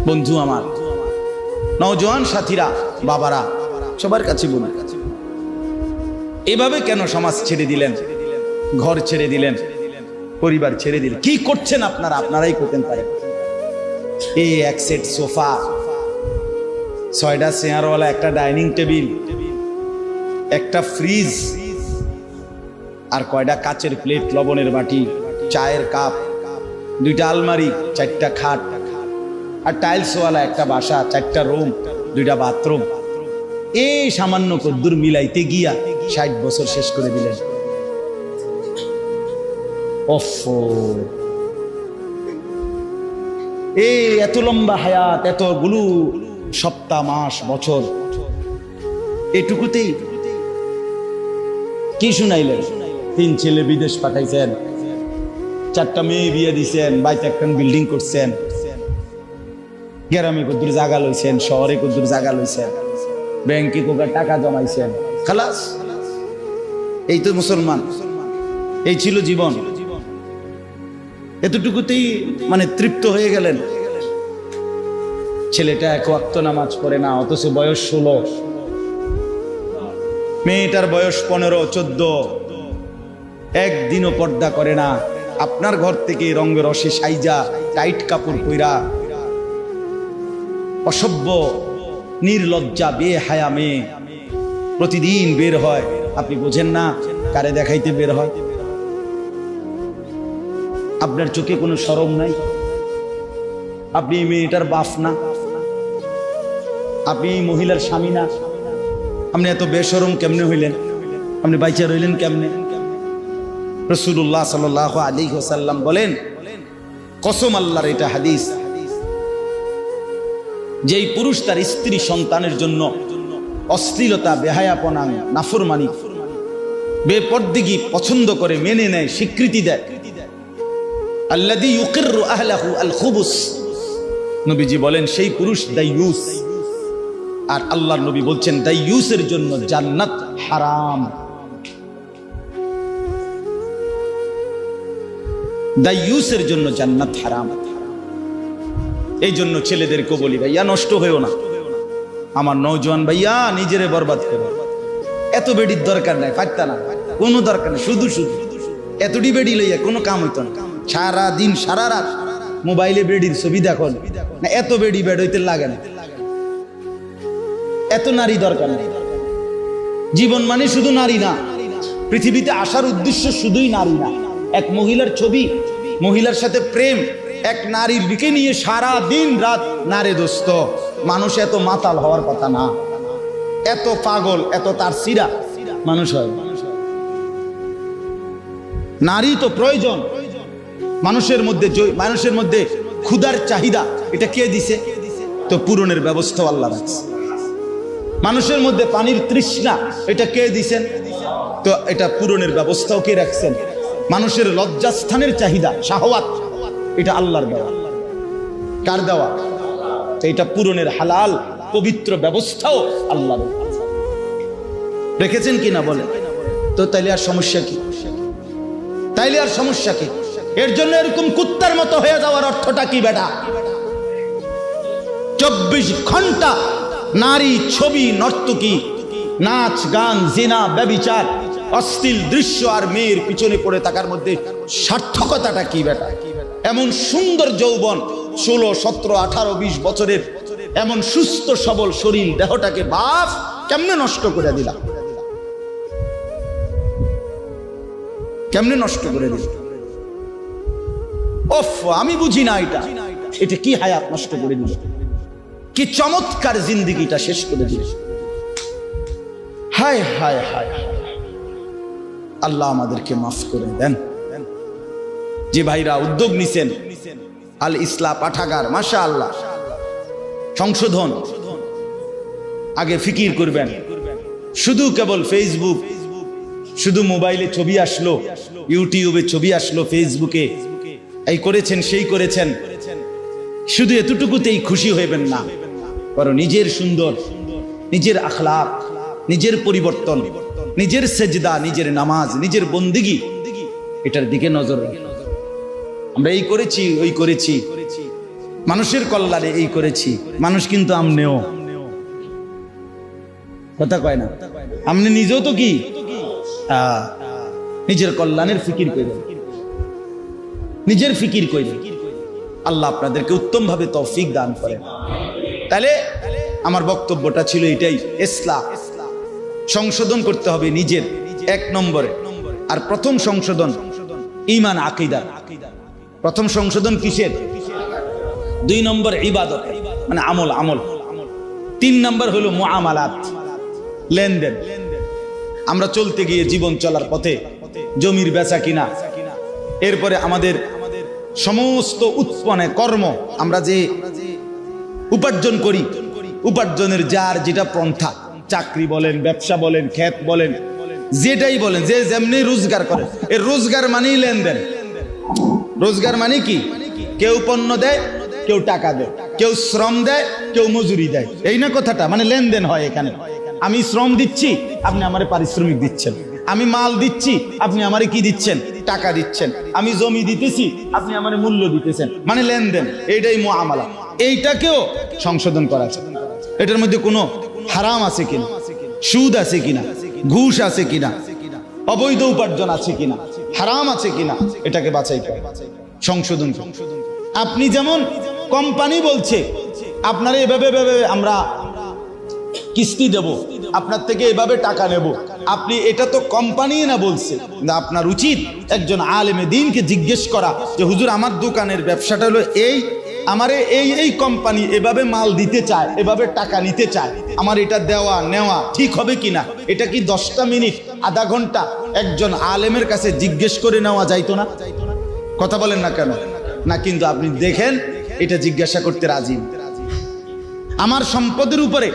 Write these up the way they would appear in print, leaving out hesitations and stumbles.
বন্ধু আমার, নওজোয়ান সাথীরা, বাবারা, সবার কাছে বলি, এভাবে কেন সমাজ ছেড়ে দিলেন, ঘর ছেড়ে দিলেন, পরিবার ছেড়ে দিলেন? কি করছেন আপনারা? আপনারাই করতেন পারেন। এই এক সেট সোফা, 6টা চেয়ারওয়ালা, একটা ডাইনিং টেবিল, একটা ফ্রিজ, আর কয়টা কাচের প্লেট, লবণের বাটি, চায়ের কাপ, 2টা আলমারি, 4টা খাট, আর টাইলসওয়ালা একটা বাসা, 4টা রুম, 2টা বাথরুম। এই সামান্য কদ্দুর মিলাইতে গিয়া 60 বছর শেষ করে দিলেন। এই এত লম্বা হায়াত, এতগুলো সপ্তাহ, মাস, বছর, এটুকুতেই কি শুনাইলেন? 3 ছেলে বিদেশ পাঠাইছেন, 4টা মেয়ে বিয়ে দিছেন, বাইতে একটা বিল্ডিং করছেন, গ্রামে কদ্দুর জায়গা লইছেন, শহরে কদ্দুর জায়গা লইছেন, ব্যাংকে কোকা টাকা জমাইছেন, খালাস। এই তো মুসলমান, এই ছিল জীবন। এতটুকুতেই মানে তৃপ্ত হয়ে গেলেন। ছেলেটা 1 ওয়াক্ত নামাজ পড়ে না, অথচ বয়স 16, মেয়েটার বয়স 15-14, একদিনও পর্দা করে না। আপনার ঘর থেকে রঙে রসে সাইজা, টাইট কাপড় পইরা, অসভ্য, নির্লজ্জা, বেহায়া মেয়ে প্রতিদিন বের হয়। আপনি বোঝেন না কারে দেখাইতে বের হয়? আপনার চোখে কোনো শরম নাই? আপনি মেয়েটার বাপ না? আপনি মহিলার স্বামী না? আপনি এত বেশরম কেমনে হইলেন? আপনি বাইচা রইলেন কেমনে? রাসূলুল্লাহ সাল্লাল্লাহু আলাইহি ওয়াসাল্লাম বলেন, কসম আল্লাহর, এটা হাদিস, যেই পুরুষ তার স্ত্রী সন্তানের জন্য অশ্লীলতা, বেহায়াপনা, নাফরমানি, বেপরদিগি পছন্দ করে, মেনে নেয়, স্বীকৃতি দেয়, আল্লাযী ইউকিররু আহলাহু আল খুবুস, নবীজি বলেন সেই পুরুষ দাইয়ুস। আর আল্লাহর নবী বলছেন দাইয়ুসের জন্য জান্নাত হারাম। দাইয়ুসের জন্য জান্নাত হারাম। এই জন্য ছেলেদেরকে বলি, ভাইয়া নষ্ট হয়েও না। আমার নওজোয়ান ভাইয়া, নিজেরে বরবাদ করো। এত বেডির দরকার নাই, পারতা না, কোনো দরকার নেই। শুধু শুধু এতটি বেডি লইয়া কোনো কাম হইতো না। সারা দিন সারা রাত মোবাইলে বেডির ছবি দেখো না, এত বেডি বেড হইতে লাগে না। এত নারী দরকার নেই। জীবন মানে শুধু নারী না, পৃথিবীতে আসার উদ্দেশ্য শুধুই নারী না। এক মহিলার ছবি, মহিলার সাথে প্রেম, এক নারীর দিকে নিয়ে সারা দিন রাত। নারে দোস্ত, মানুষ এত মাতাল হওয়ার কথা না, এত পাগল, এত তার সিরা মানুষ হয়। নারী তো প্রয়োজন মানুষের মধ্যে। মানুষের মধ্যে ক্ষুধার চাহিদা, এটা কে দিছে? তো পূরণের ব্যবস্থা আল্লাহ রাখছে। মানুষের মধ্যে পানির তৃষ্ণা, এটা কে দিছেন? তো এটা পূরণের ব্যবস্থাও কে রাখছেন। মানুষের লজ্জাস্থানের চাহিদা, শাহওয়াত, এটা আল্লাহর দেওয়া। কার দেওয়া? তো এটা পূরণের হালাল পবিত্র ব্যবস্থাও আল্লাহর রেখেছেন কিনা বলেন তো? তাইলে আর সমস্যা কি? তাইলে আর সমস্যা কি? এর জন্য এরকম কুত্তার মতো হয়ে যাওয়ার অর্থটা কি বেটা? 24 ঘন্টা নারী, ছবি, নর্তকী, নাচ, গান, জিনা, ব্যভিচার, অশ্লীল দৃশ্য আর মেয়ের পিছনে পড়ে থাকার মধ্যে সার্থকতাটা কি বেটা? এমন সুন্দর যৌবন, 16, 17, 18, 20 বছরের এমন সুস্থ সবল শরীর, দেহটাকে বাপ কেমনে নষ্ট করে দিলাম? কেমনে নষ্ট করে দিল? ওফ, আমি বুঝি না এটা কি হায়াত নষ্ট করে দিল, কি চমৎকার জিন্দেগিটা শেষ করে দিল। হায় হায় হায়, আল্লাহ আমাদেরকে মাফ করে দেন। যে ভাইরা উদ্যোগ নিছেন, আল ইসলাহ পাঠাগার, মাশাআল্লাহ, সংশোধন, আগে ফিকির করবেন। শুধু কেবল ফেসবুক, শুধু মোবাইলে ছবি আসলো, ইউটিউবে ছবি আসলো, ফেসবুকে এই করেছেন সেই করেছেন, শুধু এতটুকুতেই খুশি হইবেন না। বরং নিজের সুন্দর, নিজের আখলাক, নিজের পরিবর্তন, নিজের সেজদা, নিজের নামাজ, নিজের বন্দিগি, এটার দিকে নজর রাখুন। আমরা এই করেছি, ওই করেছি, মানুষের কল্যাণে এই করেছি, মানুষ কিন্তু আমনেও কথা কয় না, আপনি নিজেও তো কি নিজের কল্যাণের ফিকির করেন, নিজের ফিকির করেন। আল্লাহ আপনাদেরকে উত্তম ভাবে তৌফিক দান করেন। তাহলে আমার বক্তব্যটা ছিল এটাই, ইসলাম সংশোধন করতে হবে নিজের, এক নম্বরে। আর প্রথম সংশোধন ঈমান আকীদা। প্রথম সংশোধন কিসের? 2 নম্বর ইবাদত মানে আমল। 3 নম্বর হলো মুআমালাত, লেনদেন। আমরা চলতে গিয়ে জীবন চলার পথে জমির বেচা কিনা, এরপরে আমাদের সমস্ত উৎপন্ন কর্ম, আমরা যে উপার্জন করি, উপার্জনের যার যেটা পন্থা, চাকরি বলেন, ব্যবসা বলেন, ক্ষেত বলেন, যেটাই বলেন, যে যেমনি রোজগার করে, এর রোজগার মানেই লেনদেন। রোজগার মানে কি? কেউ পণ্য দেয়, কেউ টাকা দেয়, কেউ শ্রম দেয়, কেউ মজুরি দেয়, এই না কথাটা? মানে লেনদেন হয় এখানে। আমি শ্রম দিচ্ছি, আপনি আমারে পারিশ্রমিক দিচ্ছেন। আমি মাল দিচ্ছি, আপনি আমারে কি দিচ্ছেন? টাকা দিচ্ছেন। আমি জমি দিতেছি, আপনি আমারে মূল্য দিতেছেন, মানে লেনদেন। এইটাই মুআমালা। এইটাকেও সংশোধন করা আছে। এটার মধ্যে কোনো হারাম আছে কিনা, সুদ আছে কিনা, ঘুষ আছে কিনা, অবৈধ উপার্জন আছে কিনা, হারাম আছে কিনা, এটাকে বাছাই করে সংশোধন। আপনি যেমন কোম্পানি বলছে আপনারা এভাবে আমরা কিস্তি দেব, আপনার থেকে এভাবে টাকা নেব, আপনি এটা তো কোম্পানি না বলছে। আপনার উচিত একজন আলেমে দ্বীনকে জিজ্ঞেস করা যে হুজুর, আমার দোকানের ব্যবসাটা হলো এই, আমারে এই কোম্পানি এভাবে মাল দিতে চায়, এভাবে টাকা নিতে চায়, আমার এটা দেওয়া নেওয়া ঠিক হবে কিনা? এটা কি 10টা মিনিট, আধা ঘন্টা একজন আলেমের কাছে জিজ্ঞেস করে নেওয়া যাইতো না? কথা বলেন না কেন? না, কিন্তু আপনি দেখেন এটা জিজ্ঞাসা করতে রাজি। আমার সম্পদের উপরে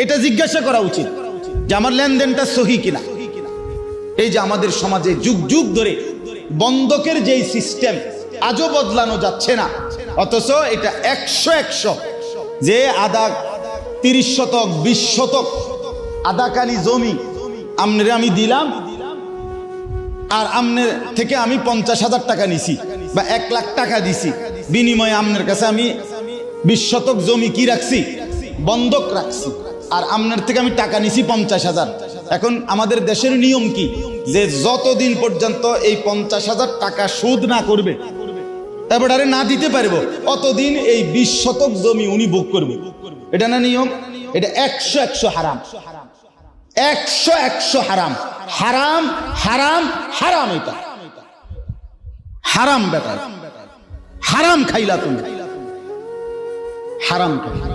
এটা জিজ্ঞাসা করা উচিত যে আমার লেনদেনটা সহি কিনা। এই যে আমাদের সমাজে যুগ যুগ ধরে বন্ধকের যেই সিস্টেম আজও বদলানো যাচ্ছে না, অথচ এটা 100 যে আধা 30 শতক 20 শতক আধাকানি জমি আমনে আমি দিলাম, আর আমনের থেকে আমি 50,000 টাকা নিছি বা 1 লাখ টাকা দিছি, বিনিময়ে আমনের কাছে আমি 20 শতক জমি কি রাখছি? বন্ধক রাখছি, আর আমনের থেকে আমি টাকা নিছি 50,000। এখন আমাদের দেশের নিয়ম কি, যে যতদিন পর্যন্ত এই 50,000 টাকা সুদ না করবে, এবারে না দিতে পারবো, অতদিন এই 20 শতক জমি উনি ভোগ করবে। এটা না নিয়ম? এটা 100 হারাম, 100 হারাম, হারাম হারাম হারাম। এটা হারাম ব্যাপার, হারাম খাইলা তুমি, হারাম খাইলা।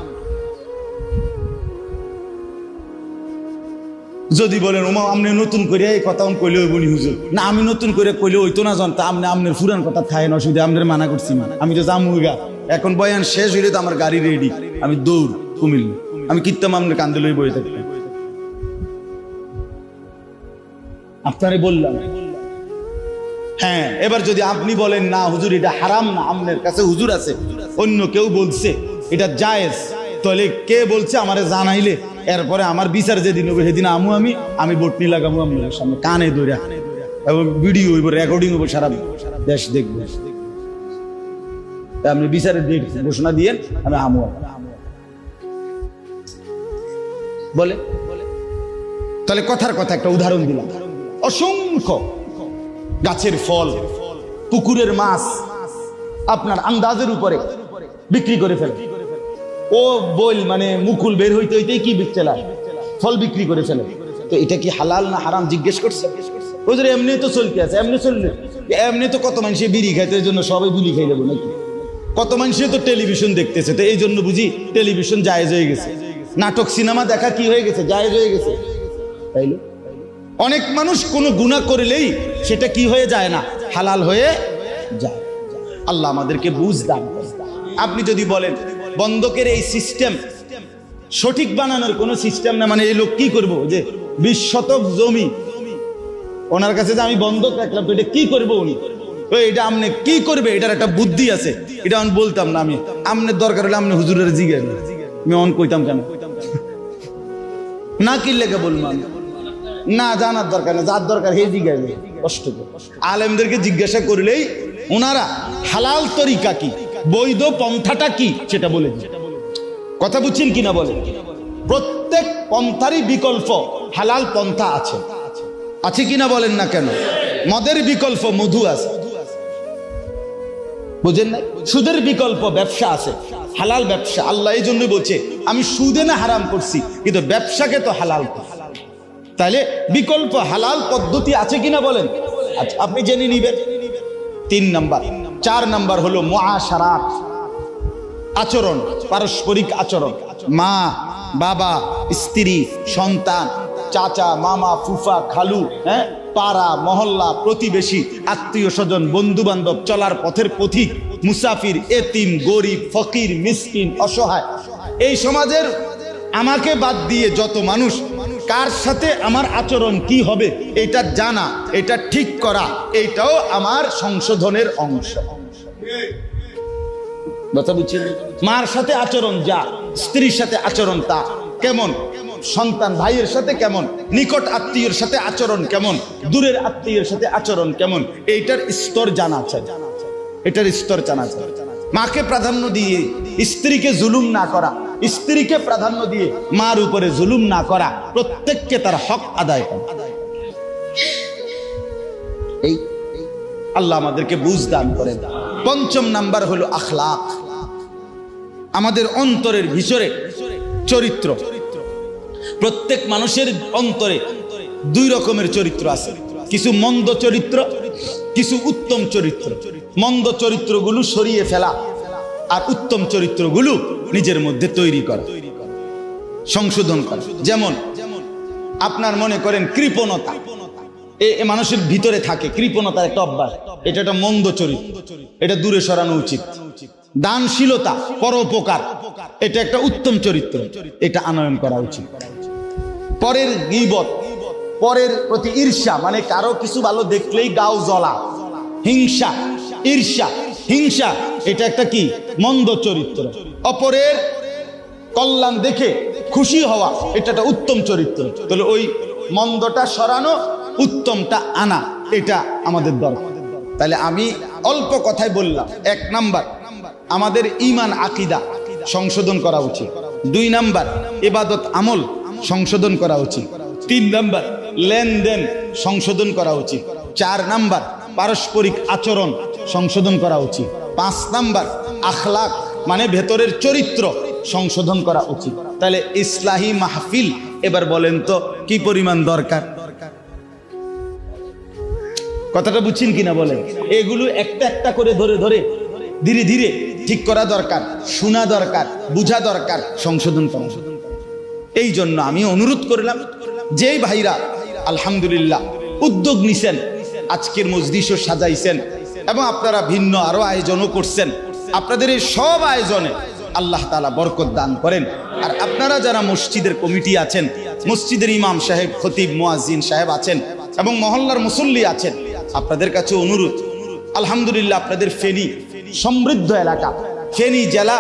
যদি বলেন ওমা আপনি নতুন করে এই কথা কইলে হইব নি হুজুর? না, আমি নতুন করে কইলে হইতো না, জানতা আপনি আপনার ফুরান কথা খায়েন, অসুবিধা, আপনার মানা করছি, আমি তো জামুগা। এখন বয়ান শেষ হইলে তো আমার গাড়ি রেডি, আমি দৌড় কুমিল্লা, আমি কিত্তাম আপনার কান্দে লই বয়ে থাকতাম। আপনারে বললাম। হ্যাঁ, এবার যদি আপনি বলেন না হুজুর এটা হারাম না, আপনার কাছে হুজুর আছে, অন্য কেউ বলছে এটা জায়েজ, তাহলে কে বলছে আমারে জানাইলে এরপরে আমার বিচার যেদিন হবে সেদিন আমি বটনি লাগাবো আপনার সামনে কানে ধরে, এবং ভিডিও হইব, রেকর্ডিং হইব, সারা দেশ দেখবো। আপনি বিচারের ডেট ঘোষণা দিয়ে আমি আমু বলে। তাহলে কথার কথা একটা উদাহরণ দিলাম, অসংখ্য গাছের ফল, পুকুরের মাছ আপনার আন্দাজের উপরে বিক্রি করে ফেলে। ও বল মানে মুকুল বের হইতে হইতেই কি বিকচেলা ফল বিক্রি করে ফেলে। তো এটা কি হালাল না হারাম জিজ্ঞেস করছে? ওদের এমনি তো চলতে আছে, এমনি চললে এমনি তো কত মানুষে বিড়ি খাইতে, এই জন্য সবাই বিড়ি খাই যাবো নাকি? কত মানুষে তো টেলিভিশন দেখতেছে, তো এই জন্য বুঝি টেলিভিশন জায়েজ হয়ে গেছে, নাটক সিনেমা দেখা কি হয়ে গেছে? জায়েজ হয়ে গেছে। তাইলে অনেক মানুষ কোনো গুনাহ করলেই সেটা কি হয়ে যায় না, হালাল হয়ে যায়। আল্লাহ আমাদেরকে বুঝ দান করেন। আপনি যদি বলেন বন্ধকের এই সিস্টেম সঠিক বানানোর কোনো সিস্টেম না, মানে এই লোক কি করবো যে 20 শতক জমি ওনার কাছে যে আমি বন্ধক রাখলাম, তো এটা কি করবো উনি? এটা আমনে কি করবে, এটার একটা বুদ্ধি আছে, এটা আমি বলতাম না। আমি আমনের দরকার হলে আমনে হুজুরের জিজ্ঞেস, আমি অন কইতাম কেন না, কি লেগে বলবো আমি না, জানার দরকার না, যার দরকার হে জিজ্ঞাসা। কষ্ট করে আলেমদেরকে জিজ্ঞাসা করলেই ওনারা হালাল তরিকা কি, বৈধ পন্থাটা কি সেটা বলে দিই। কথা বুঝছেন কিনা বলেন? প্রত্যেক পন্থারই বিকল্প হালাল পন্থা আছে, আছে কিনা বলেন না কেন? মদের বিকল্প মধু আছে, বুঝেন না? সুদের বিকল্প ব্যবসা আছে, হালাল ব্যবসা। আল্লাহ এই জন্য বলছে আমি সুদে না হারাম করছি, কিন্তু ব্যবসাকে তো হালাল করছি। তাহলে বিকল্প হালাল পদ্ধতি আছে কিনা বলেন? আচ্ছা, আপনি জেনে নিবেন। 3 নাম্বার। 4 নাম্বার হলো মুআশারাত, আচরণ, পারস্পরিক আচরণ। মা, বাবা, স্ত্রী, সন্তান, চাচা, মামা, ফুফা, খালু, হ্যাঁ, পাড়া, মহল্লা, প্রতিবেশী, আত্মীয় স্বজন, বন্ধু বান্ধব, চলার পথের পথিক, মুসাফির, এতিম, গরিব, ফকির, মিসকিন, অসহায়, এই সমাজের আমাকে বাদ দিয়ে যত মানুষ, কার সাথে আমার আচরণ কি হবে এটা জানা, এটা ঠিক করা, এটাও আমার সংশোধনের অংশ। কথা বুঝছেন? মার সাথে আচরণ যা, স্ত্রীর সাথে আচরণ তা কেমন, সন্তান ভাইয়ের সাথে কেমন, নিকট আত্মীয়ের সাথে আচরণ কেমন, দূরের আত্মীয়ের সাথে আচরণ কেমন, এইটার স্তর জানা চাই, এটার স্তর জানা চাই। মাকে প্রাধান্য দিয়ে স্ত্রীকে জুলুম না করা, স্ত্রীকে প্রাধান্য দিয়ে মার উপরে জুলুম না করা, প্রত্যেককে তার হক আদায় করা। এই আল্লাহ আমাদেরকে বুঝ দান করেন। 5 নাম্বার হলো আখলাক, আমাদের অন্তরের ভিতরে চরিত্র। প্রত্যেক মানুষের অন্তরে 2 রকমের চরিত্র আছে, কিছু মন্দ চরিত্র, কিছু উত্তম চরিত্র। মন্দ চরিত্রগুলো সরিয়ে ফেলা আর উত্তম চরিত্রগুলো নিজের মধ্যে তৈরি করা, সংশোধন করা। যেমন আপনার মনে করেন কৃপণতা, এ মানুষের ভিতরে থাকে, কৃপণতার একটা অভ্যাস, এটা একটা মন্দ চরিত্র, এটা দূরে সরানো উচিত। দানশীলতা, পরোপকার, এটা একটা উত্তম চরিত্র, এটা আনয়ন করা উচিত। পরের গীবত, পরের প্রতি ঈর্ষা, মানে কারো কিছু ভালো দেখলেই গাও জ্বলা, হিংসা, ঈর্ষা, হিংসা, এটা একটা কি মন্দ চরিত্র। অপরের কল্যাণ দেখে খুশি হওয়া, এটা একটা উত্তম চরিত্র। তাহলে ওই মন্দটা সরানো, উত্তমটা আনা, এটা আমাদের দরকার। তাহলে আমি অল্প কথায় বললাম, 1 নাম্বার আমাদের ঈমান আকীদা সংশোধন করা উচিত, 2 নাম্বার ইবাদত আমল সংশোধন করা উচিত, 3 নাম্বার লেনদেন সংশোধন করা উচিত, 4 নাম্বার পারস্পরিক আচরণ সংশোধন করা উচিত, 5 নাম্বার আখলাক মানে ভেতরের চরিত্র সংশোধন করা উচিত। তাহলে ইসলাহি মাহফিল এবার বলেন তো কি পরিমাণ দরকার? কথাটা বুঝছেন কিনা বলেন? এগুলো একটা একটা করে ধরে ধরে ধীরে ধীরে ঠিক করা দরকার, শোনা দরকার, বুঝা দরকার, সংশোধন করা। এই জন্য আমি অনুরোধ করলাম, যেই ভাইরা আলহামদুলিল্লাহ উদ্যোগ নিছেন, আজকের মজলিসও সাজাইছেন এবং আপনারা ভিন্ন আরো আয়োজনও করছেন, আপনাদের এই সব আয়োজনে আল্লাহ তাআলা বরকত দান করেন। আর আপনারা যারা মসজিদের কমিটি আছেন, মসজিদের ইমাম সাহেব, খতিব, মুয়াজ্জিন সাহেব আছেন এবং মহল্লার মুসল্লি আছেন, আপনাদের কাছে অনুরোধ, আলহামদুলিল্লাহ আপনাদের ফেনী সমৃদ্ধ এলাকা, ফেনী জেলা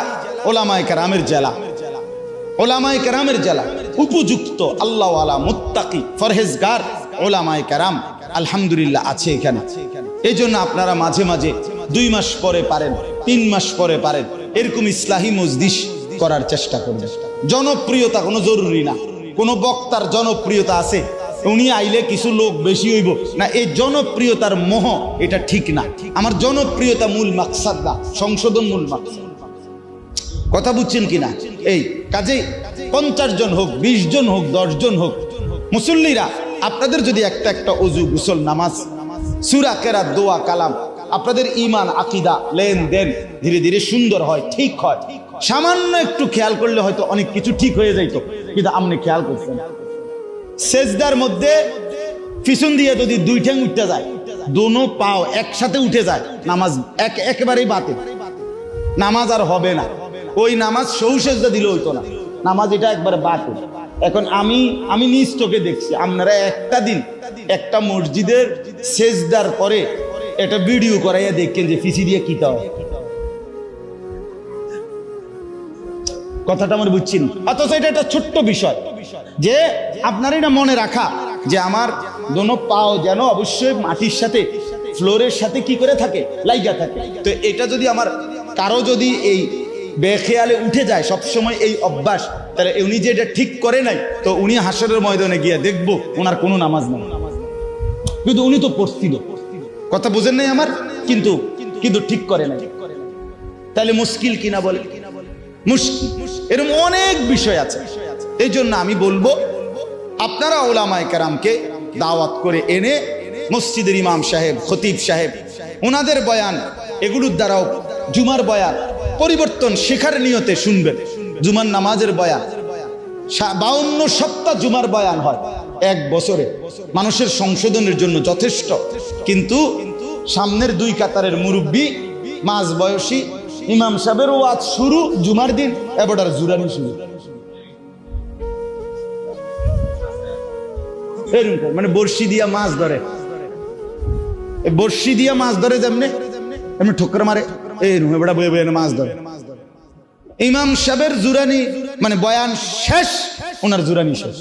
ওলামায়ে কেরামের জেলা, ওলামায়ে কেরামের জেলা, উপযুক্ত আল্লাহওয়ালা মুত্তাকি ফরহেজগার ওলামায়ে কেরাম আলহামদুলিল্লাহ আছে এখানে। এই জন্য আপনারা মাঝে মাঝে 2 মাস পরে পারেন, 3 মাস পরে পারেন, এরকম ইসলাহি মজলিস করার চেষ্টা করবেন। জনপ্রিয়তা কোনো জরুরি না, কোনো বক্তার জনপ্রিয়তা আছে, উনি আইলে কিছু লোক বেশি হইব না, এই জনপ্রিয়তার মোহ এটা ঠিক না। আমার জনপ্রিয়তা মূল মাকসাদ না, সংশোধন মূল মাকসাদ। কথা বুঝছেন কিনা? এই কাজেই 50 জন হোক, 20 জন হোক, 10 জন হোক, মুসল্লিরা আপনাদের যদি একটা একটা ওযু, গোসল, নামাজ, সূরা, কেরাত, দোয়া, কালাম, আপনাদের ঈমান আকীদা লেনদেন ধীরে ধীরে সুন্দর হয়, ঠিক হয়, সামান্য একটু খেয়াল করলে হয়তো অনেক কিছু ঠিক হয়ে যাইত, কিন্তু আপনি খেয়াল করছেন সেজদার মধ্যে পিছন দিয়ে যদি 2 ঠ্যাং উঠতে যায়, দোনো পাও একসাথে উঠে যায়, নামাজ একেবারেই বাতিল, নামাজ আর হবে না। ওই নামাজ সৌ সেজদা দিলে হইতো না, নামাজ এটা একবারে বাতিল। এখন আমি নিজ চোখে দেখছি, আপনারা একটা দিন একটা মসজিদের সেজদার পরে এটা ভিডিও করাইয়া দেখেন যে পিছি দিয়ে কিতা হয়। কথাটা আমার বুঝছেন? অথচ এটা একটা ছোট্ট বিষয় যে আপনার এটা মনে রাখা যে আমার দোনো পাও যেন অবশ্যই মাটির সাথে, ফ্লোরের সাথে কি করে থাকে, লাইগা থাকে। তো এটা যদি আমার কারো যদি এই বেখেয়ালে উঠে যায় সবসময় এই অভ্যাস, তাহলে উনি যে এটা ঠিক করে নাই, তো উনি হাসরের ময়দানে গিয়ে দেখবো ওনার কোনো নামাজ নেই, কিন্তু উনি তো পড়ছিল, কথা বুঝেন নাই আমার, কিন্তু কিন্তু ঠিক করে নাই। তাহলে মুশকিল কিনা বলে? মুশকিল। এরকম অনেক বিষয় আছে। এই জন্য আমি বলবো আপনারা উলামায়ে কেরামকে দাওয়াত করে এনে মসজিদের ইমাম সাহেব, খতিব সাহেব, ওনাদের বয়ান, এগুলোর দ্বারাও জুমার বয়ান পরিবর্তন শেখার নিয়তে শুনবেন। জুমার নামাজের বয়ান 52 সপ্তাহ জুমার বয়ান হয় এক বছরে, মানুষের সংশোধনের জন্য যথেষ্ট। কিন্তু সামনের 2 কাতারের মুরব্বী মাঝ বয়সী ইমাম সাহেবের ওয়াজ শুরু জুমার দিন, এবার জুরানি শুরু, এরকম মানে বর্ষি দিয়া মাছ ধরে, বর্ষি দিয়া মাছ ধরে যেমনি এমনি ঠোকর মারে, এরকম এবার বয়ে বয়ে মাছ ধরে। ইমাম সাহেবের জুরানি মানে বয়ান শেষ, ওনার জুরানি শেষ।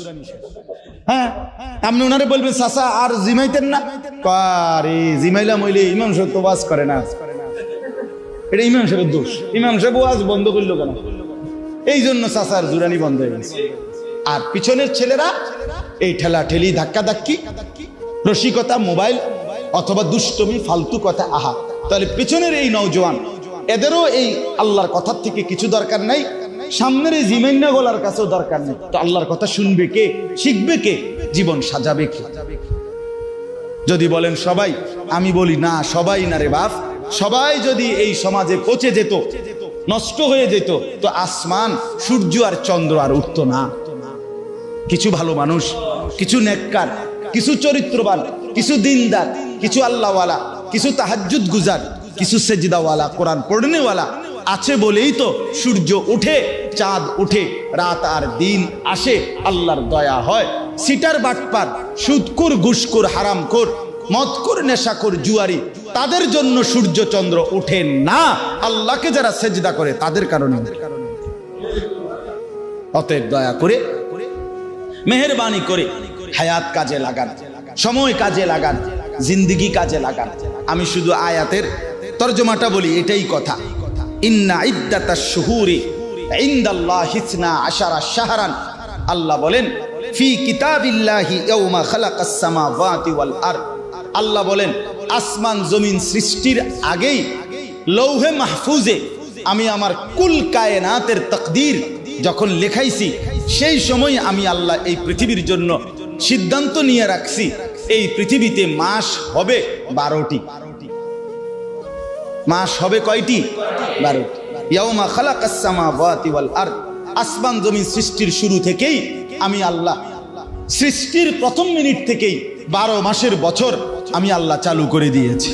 হ্যাঁ, আপনি ওনারে বলবেন চাচা আর জিমাইতেন না, আরে জিমাইলাম হইলে ইমাম সাহেব তো ওয়াজ করে না, এটা ইমাম সাহেবের দোষ। ইমাম সাহেব ওয়াজ বন্ধ করলো কেন? এই জন্য চাচার জুরানি বন্ধ হয়ে গেছে। আর পিছনের ছেলেরা এই ঠেলা ঠেলি, ধাক্কা ধাক্কি, রসিকতা, মোবাইল অথবা দুষ্টমি, ফালতু কথা। আহা, তাহলে পিছনের এই নওজোয়ান এদেরও এই আল্লাহর কথার থেকে কিছু দরকার নাই, সামনের এই জিমাইনা গলার কাছেও দরকার নেই। তো আল্লাহর কথা শুনবে কে, শিখবে কে, জীবন সাজাবে কে? যদি বলেন সবাই, আমি বলি না, সবাই না রে বাপ। সবাই যদি এই সমাজে পচে যেত, নষ্ট হয়ে যেত, তো আসমান, সূর্য আর চন্দ্র আর উঠতো না। কিছু ভালো মানুষ, কিছু নেককার, কিছু চরিত্রবান, কিছু দিনদার, কিছু আল্লাহওয়ালা, কিছু তাহাজ্জুদ গুজার, কিছু সেজদাওয়ালা, কোরআন পড়নেওয়ালা আছে বলেই তো সূর্য উঠে, চাঁদ উঠে, রাত আর দিন আসে, আল্লাহর দয়া হয়। সিটার বাটপার, সুদখোর, ঘুষখোর, হারামখোর, মদখোর, নেশাখোর, জুয়ারি, তাদের জন্য সূর্য চন্দ্র ওঠে না, আল্লাহকে যারা সেজদা করে তাদের কারণে। অতএব দয়া করে, মেহেরবানি করে হায়াত কাজে লাগান, সময় কাজে লাগান, জিন্দেগি কাজে লাগান। আমি শুধু আয়াতের তরজমাটা বলি, এটাই কথা। ইন্না ইদ্দাতাশ শুহুরি ইনদাল্লাহি 12 শাহরান, আল্লাহ বলেন ফি কিতাবিল্লাহি ইয়াউমা খালাকাস সামাওয়াতি ওয়াল আরদ। আল্লাহ বলেন আসমান জমিন সৃষ্টির আগেই লৌহে মাহফুজে আমি আমার কুল কায়নাতের তাকদীর যখন লেখাইছি, সেই সময় আমি আল্লাহ এই পৃথিবীর জন্য সিদ্ধান্ত নিয়ে রাখছি, এই পৃথিবীতে মাস হবে 12টি। মাস হবে কয়টি? 12টি। ইয়াউমা খালাকাস সামাওয়াতি ওয়াল আরদ, আসমান জমিন সৃষ্টির শুরু থেকেই আমি আল্লাহ, সৃষ্টির প্রথম মিনিট থেকেই 12 মাসের বছর আমি আল্লাহ চালু করে দিয়েছি।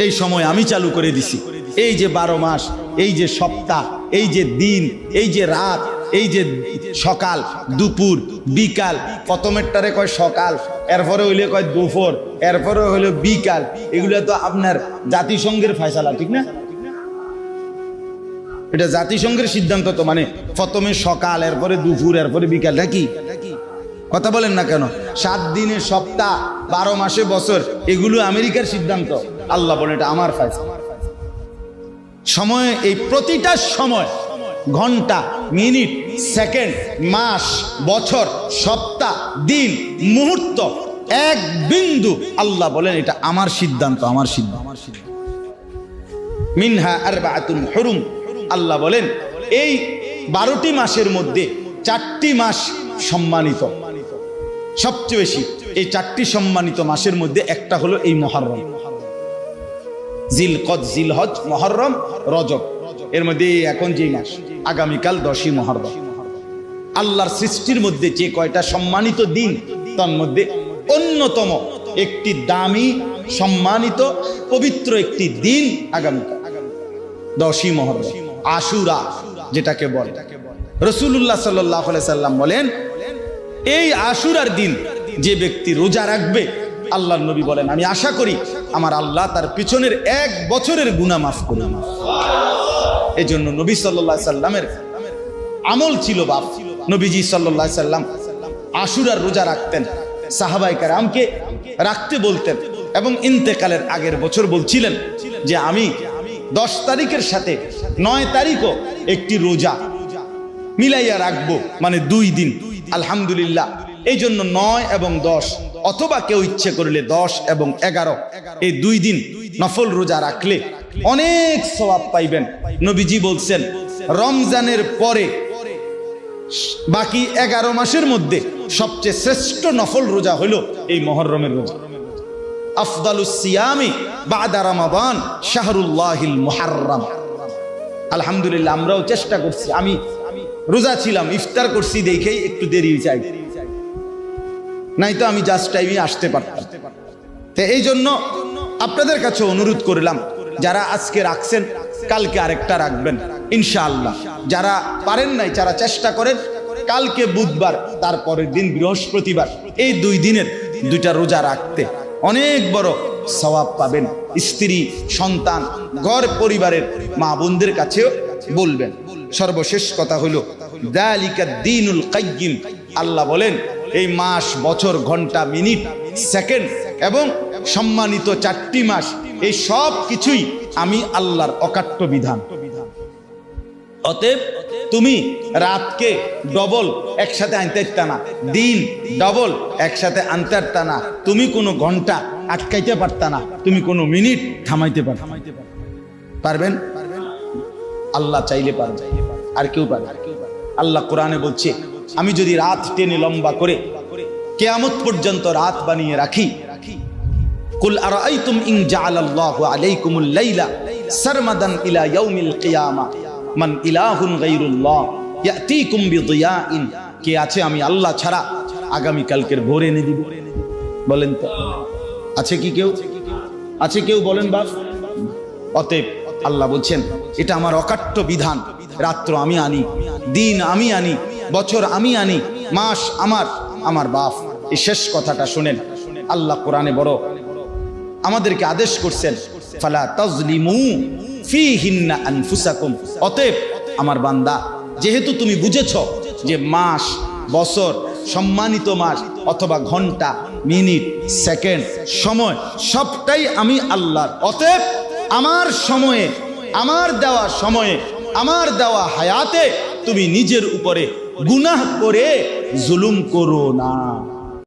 এই সময় আমি চালু করে দিছি। এই যে 12 মাস, এই যে সপ্তাহ, এই যে দিন, এই যে রাত, এই যে সকাল, দুপুর, বিকাল, প্রথমেরটারে কয় সকাল, এরপরে হইলে কয় দুপুর, এরপরে হইলো বিকাল, এগুলো তো আপনার জাতিসংঘের ফয়সালা, ঠিক না? এটা জাতিসংঘের সিদ্ধান্ত। তো মানে প্রথমে সকাল, এরপরে দুপুর, এরপরে বিকাল, নাকি? কথা বলেন না কেন? 7 দিনের সপ্তাহ, 12 মাসে বছর, এগুলো আমেরিকার সিদ্ধান্ত। আল্লাহ বলেন এটা আমার ফয়সালা। সময়, এই প্রতিটা সময়, ঘন্টা, মিনিট, সেকেন্ড, মাস, বছর, সপ্তাহ, দিন, মুহূর্ত, এক বিন্দু, আল্লাহ বলেন এটা আমার সিদ্ধান্ত, আমার সিদ্ধান্ত। মিনহা আরবাআতুন হুরুম, আল্লাহ বলেন এই 12টি মাসের মধ্যে 4টি মাস সম্মানিত, সবচেয়ে বেশি। এই 4টি সম্মানিত মাসের মধ্যে একটা হলো এই মুহররম, জিলকদ, জিলহজ, মুহররম, রজব। এর মধ্যে এখন যে মাস, আগামীকাল 10ই মুহররম। আল্লাহর সৃষ্টির মধ্যে যে কয়টা সম্মানিত দিন, তার মধ্যে অন্যতম একটি দামি, সম্মানিত, পবিত্র একটি দিন আগামীকাল 10ই মুহররম, আশুরা যেটাকে বলে। রাসূলুল্লাহ সাল্লাল্লাহু আলাইহি সাল্লাম বলেন এই আশুরার দিন যে ব্যক্তি রোজা রাখবে, আল্লাহর নবী বলেন আমি আশা করি আমার আল্লাহ তার পিছনের 1 বছরের গুনাহ মাফ করবেন। এই জন্য নবী সাল্লাল্লাহু আলাইহি সাল্লামের আমল ছিল বাপ। নবীজি সাল্লাল্লাহু আলাইহি সাল্লাম আশুরার রোজা রাখতেন, সাহাবায়ে কেরামকে রাখতে বলতেন, এবং ইন্তেকালের আগের বছর বলছিলেন যে আমি 10 তারিখের সাথে 9 তারিখও একটি রোজা মিলাইয়া রাখবো, মানে 2 দিন। আলহামদুলিল্লাহ, এই জন্য 9 এবং 10, অথবা কেউ ইচ্ছে করলে 10 এবং 11, এই 2 দিন নফল রোজা রাখলে অনেক সওয়াব পাইবেন। নবীজি বলছেন রমজানের পরে বাকি 11 মাসের মধ্যে সবচেয়ে শ্রেষ্ঠ নফল রোজা হলো এই মুহররমের রোজা। আফদালুস সিয়ামি বাদা রমাদান শাহরুল্লাহিল মুহাররম। আলহামদুলিল্লাহ, আমরাও চেষ্টা করছি। আমি রোজা ছিলাম, ইফতার করছি দেখেই একটু দেরি চাই, নাই তো আমি জাস্ট টাইমে আসতে পারতাম। তো এই জন্য আপনাদের কাছে অনুরোধ করলাম, যারা আজকে রাখছেন কালকে আরেকটা রাখবেন ইনশাআল্লাহ। যারা পারেন নাই, যারা চেষ্টা করেন কালকে বুধবার, তারপরের দিন বৃহস্পতিবার, এই 2 দিনের 2টা রোজা রাখতে অনেক বড় সওয়াব পাবেন। স্ত্রী, সন্তান, ঘর পরিবারের মা বোনদের কাছেও বলবেন। সর্বশেষ কথা হলো যালিকা দ্বীনুল কাইয়্যিম। আল্লাহ বলেন এই মাস, বছর, ঘন্টা, মিনিট, সেকেন্ড এবং সম্মানিত 4টি মাস, এই সব কিছুই আমি আল্লাহর অকাট্য বিধান। অতএব তুমি রাতকে ডবল একসাথে আনতে পারতা না, দিন ডবল একসাথে আনতে পারতা না, তুমি কোনো ঘন্টা আটকাইতে পারতা না, তুমি কোনো মিনিট থামাইতে পারবেন? আল্লাহ চাইলে পারবে, আর কেউ পারবে? আল্লাহ কোরআনে বলছে আমি যদি রাত টেনে লম্বা করে কিয়ামত পর্যন্ত রাত বানিয়ে রাখি, কুল আরাআইতুম ইন জাআলাল্লাহু আলাইকুমুল লাইলা সারমাদান ইলা ইয়াউমিল কিয়ামা মান ইলাহুন গায়রুল্লাহ ইয়াতিকুম বিদিয়াইন। কে আছে আমি আল্লাহ ছাড়া আগামী কালকের ভোর এনে দিব? বলেন তো, আছে কি কেউ? আছে কেউ? বলেন বাপ। অতএব আল্লাহ বলছেন এটা আমার অকাট্য বিধান। রাত্র আমি আনি, দিন আমি আনি, বছর আমি আনি, মাস আমার বাপ। এই শেষ কথাটা শুনেন, আল্লাহ কোরআনে বড় আমাদেরকে আদেশ করছেন, ফালা তাজলিমু ফীহিন্না আনফুসাকুম। অতএব আমার বান্দা, যেহেতু তুমি বুঝেছো যে মাস, বছর, সম্মানিত মাস অথবা ঘন্টা, মিনিট, সেকেন্ড, সময় সবটাই আমি আল্লাহর। অতএব আমার সময়ে, আমার দেওয়া সময়ে, আমার দেওয়া হায়াতে তুমি নিজের উপরে গুনাহ করে জুলুম করো না।